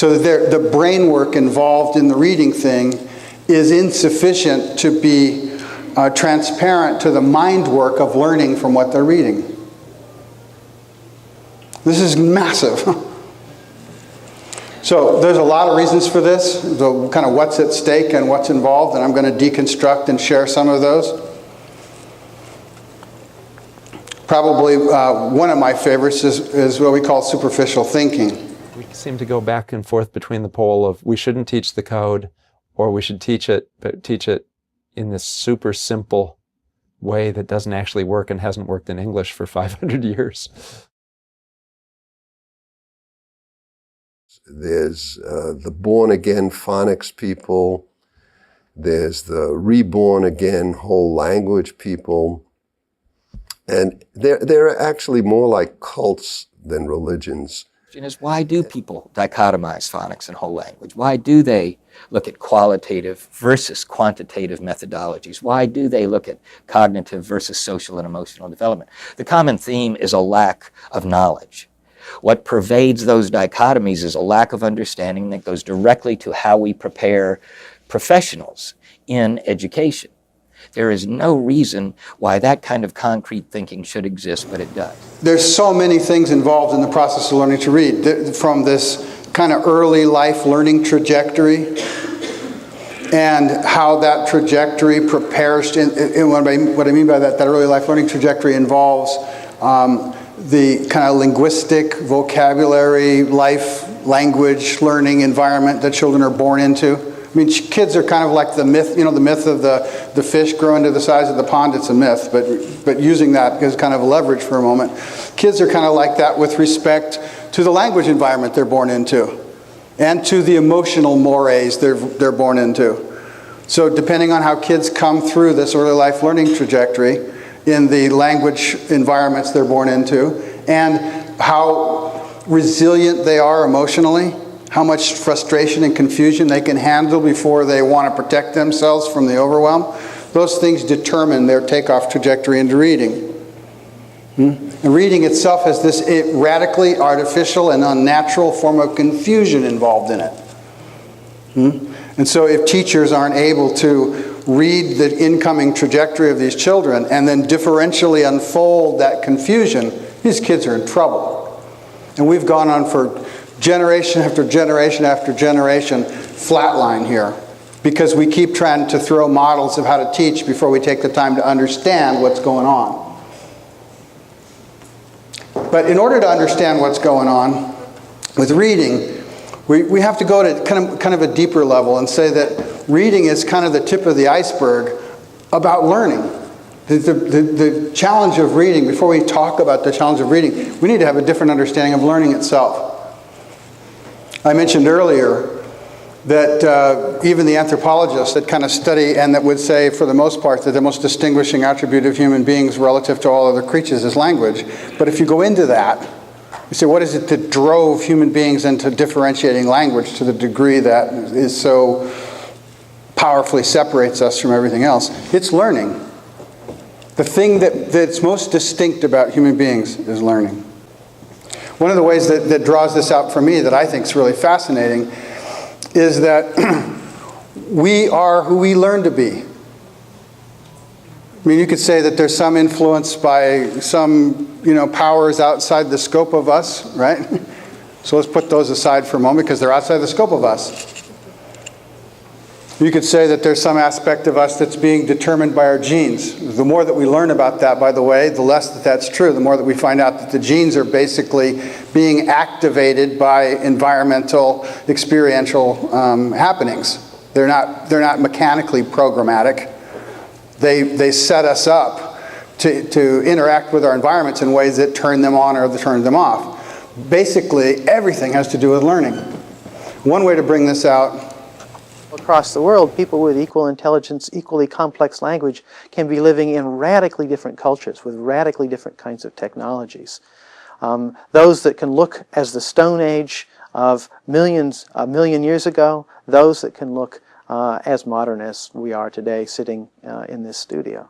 So the brain work involved in the reading thing is insufficient to be transparent to the mind work of learning from what they're reading. This is massive. So there's a lot of reasons for this, the kind of what's at stake and what's involved, and I'm going to deconstruct and share some of those. Probably one of my favorites is what we call superficial thinking. We seem to go back and forth between the pole of we shouldn't teach the code, or we should teach it, but teach it in this super simple way that doesn't actually work and hasn't worked in English for 500 years. There's the born-again phonics people. There's the reborn-again whole language people. And they're actually more like cults than religions. Is why do people dichotomize phonics and whole language? Why do they look at qualitative versus quantitative methodologies? Why do they look at cognitive versus social and emotional development? The common theme is a lack of knowledge. What pervades those dichotomies is a lack of understanding that goes directly to how we prepare professionals in education. There is no reason why that kind of concrete thinking should exist, but it does. There's so many things involved in the process of learning to read, from this kind of early life learning trajectory and how that trajectory prepares, what I mean by that early life learning trajectory involves the kind of linguistic, vocabulary, language learning environment that children are born into. I mean, kids are kind of like the myth, the myth of the fish growing to the size of the pond. It's a myth, but using that as kind of a leverage for a moment. Kids are kind of like that with respect to the language environment they're born into and to the emotional mores they're born into. So depending on how kids come through this early life learning trajectory in the language environments they're born into and how resilient they are emotionally, how much frustration and confusion they can handle before they want to protect themselves from the overwhelm. Those things determine their takeoff trajectory into reading. And reading itself has this radically artificial and unnatural form of confusion involved in it. And so if teachers aren't able to read the incoming trajectory of these children and then differentially unfold that confusion, these kids are in trouble. And we've gone on for generation after generation after generation flatline here because we keep trying to throw models of how to teach before we take the time to understand what's going on. But in order to understand what's going on with reading, we have to go to kind of a deeper level and say that reading is kind of the tip of the iceberg about learning. The challenge of reading, before we talk about the challenge of reading, we need to have a different understanding of learning itself. I mentioned earlier that even the anthropologists that kind of study and that would say, for the most part, that the most distinguishing attribute of human beings relative to all other creatures is language. But if you go into that, you say, what is it that drove human beings into differentiating language to the degree that is so powerfully separates us from everything else? It's learning. The thing that's most distinct about human beings is learning. One of the ways that draws this out for me that I think is really fascinating is that we are who we learn to be. I mean, you could say that there's some influence by some, powers outside the scope of us, right? So let's put those aside for a moment because they're outside the scope of us. You could say that there's some aspect of us that's being determined by our genes. The more that we learn about that, by the way, the less that's true. The more that we find out that the genes are basically being activated by environmental, experiential happenings. They're not mechanically programmatic. They set us up to interact with our environments in ways that turn them on or turn them off. Basically, everything has to do with learning. One way to bring this out: across the world, people with equal intelligence, equally complex language can be living in radically different cultures with radically different kinds of technologies. Those that can look as the Stone Age of a million years ago, those that can look as modern as we are today sitting in this studio.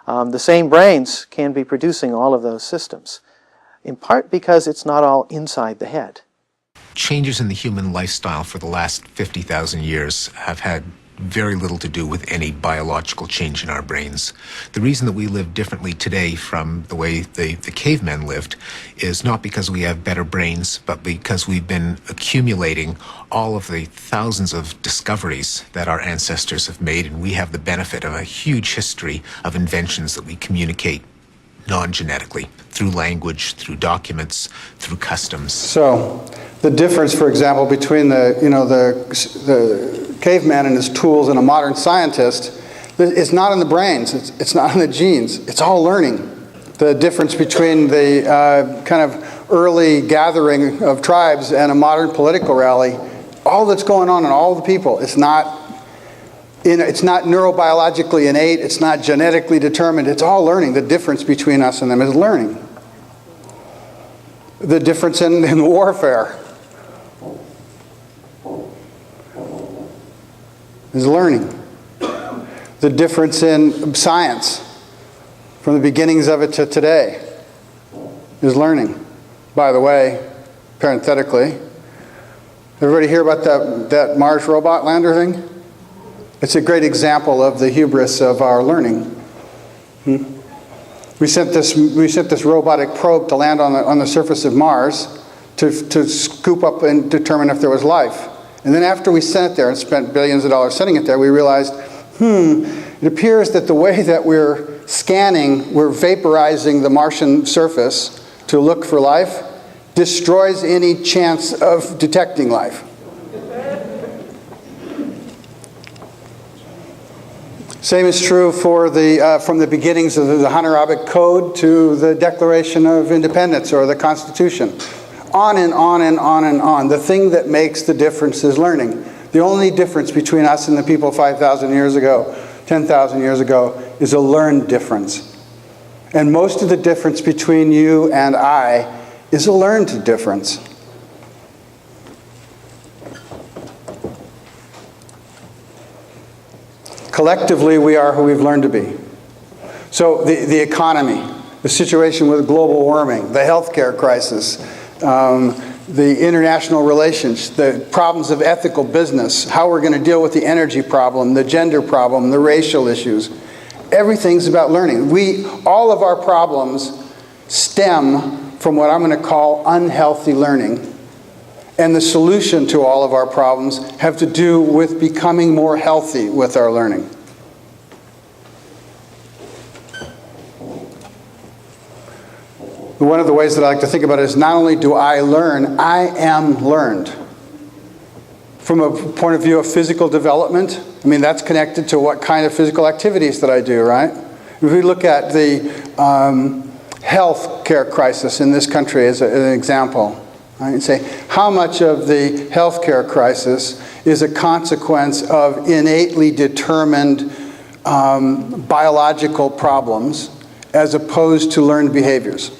The same brains can be producing all of those systems, in part because it's not all inside the head. changes in the human lifestyle for the last 50,000 years have had very little to do with any biological change in our brains. The reason that we live differently today from the way the cavemen lived is not because we have better brains, but because we've been accumulating all of the thousands of discoveries that our ancestors have made, and we have the benefit of a huge history of inventions that we communicate non-genetically, through language, through documents, through customs. So the difference, for example, between the caveman and his tools and a modern scientist is not in the brains, it's not in the genes, it's all learning. The difference between the kind of early gathering of tribes and a modern political rally, all that's going on in all the people, it's not neurobiologically innate, it's not genetically determined, it's all learning. The difference between us and them is learning. The difference in warfare is learning. The difference in science from the beginnings of it to today is learning. By the way, parenthetically, everybody hear about that Mars robot lander thing? It's a great example of the hubris of our learning. We sent this robotic probe to land on the surface of Mars to scoop up and determine if there was life. And then after we sent it there and spent billions of dollars sending it there, we realized, it appears that the way that we're scanning, we're vaporizing the Martian surface to look for life, destroys any chance of detecting life. Same is true for from the beginnings of the Hammurabic Code to the Declaration of Independence or the Constitution. On and on and on and on. The thing that makes the difference is learning. The only difference between us and the people 5,000 years ago, 10,000 years ago, is a learned difference. And most of the difference between you and I is a learned difference. Collectively, we are who we've learned to be. So the economy, the situation with global warming, the healthcare crisis, the international relations, the problems of ethical business, how we're going to deal with the energy problem, the gender problem, the racial issues. Everything's about learning. All of our problems stem from what I'm going to call unhealthy learning. And the solution to all of our problems have to do with becoming more healthy with our learning. One of the ways that I like to think about it is not only do I learn, I am learned. From a point of view of physical development, I mean, that's connected to what kind of physical activities that I do, right? If we look at the health care crisis in this country as an example, right, and say, how much of the health care crisis is a consequence of innately determined biological problems as opposed to learned behaviors?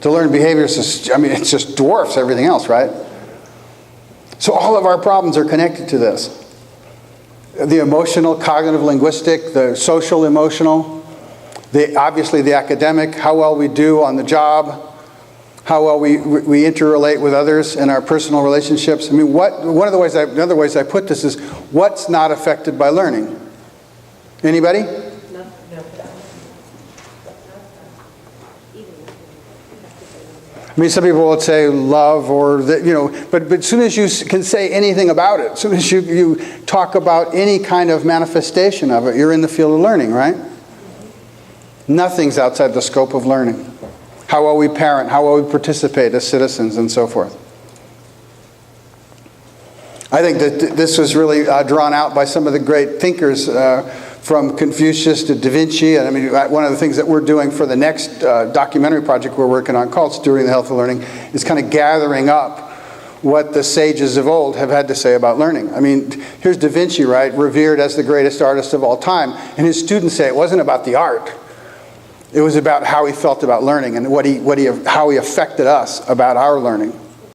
The learned behaviors, it just dwarfs everything else, right? So all of our problems are connected to this. The emotional, cognitive, linguistic, the social, emotional, obviously the academic, how well we do on the job, how well we interrelate with others in our personal relationships. I mean, another ways I put this is, what's not affected by learning? Anybody? I mean, some people would say love but as soon as you can say anything about it, as soon as you talk about any kind of manifestation of it, you're in the field of learning, right? Nothing's outside the scope of learning. How well we parent, how well we participate as citizens, and so forth. I think that this was really drawn out by some of the great thinkers from Confucius to Da Vinci. And I mean, one of the things that we're doing for the next documentary project we're working on called Stewarding the Health of Learning is kind of gathering up what the sages of old have had to say about learning. I mean, here's Da Vinci, right, revered as the greatest artist of all time. And his students say it wasn't about the art. It was about how he felt about learning and how he affected us about our learning.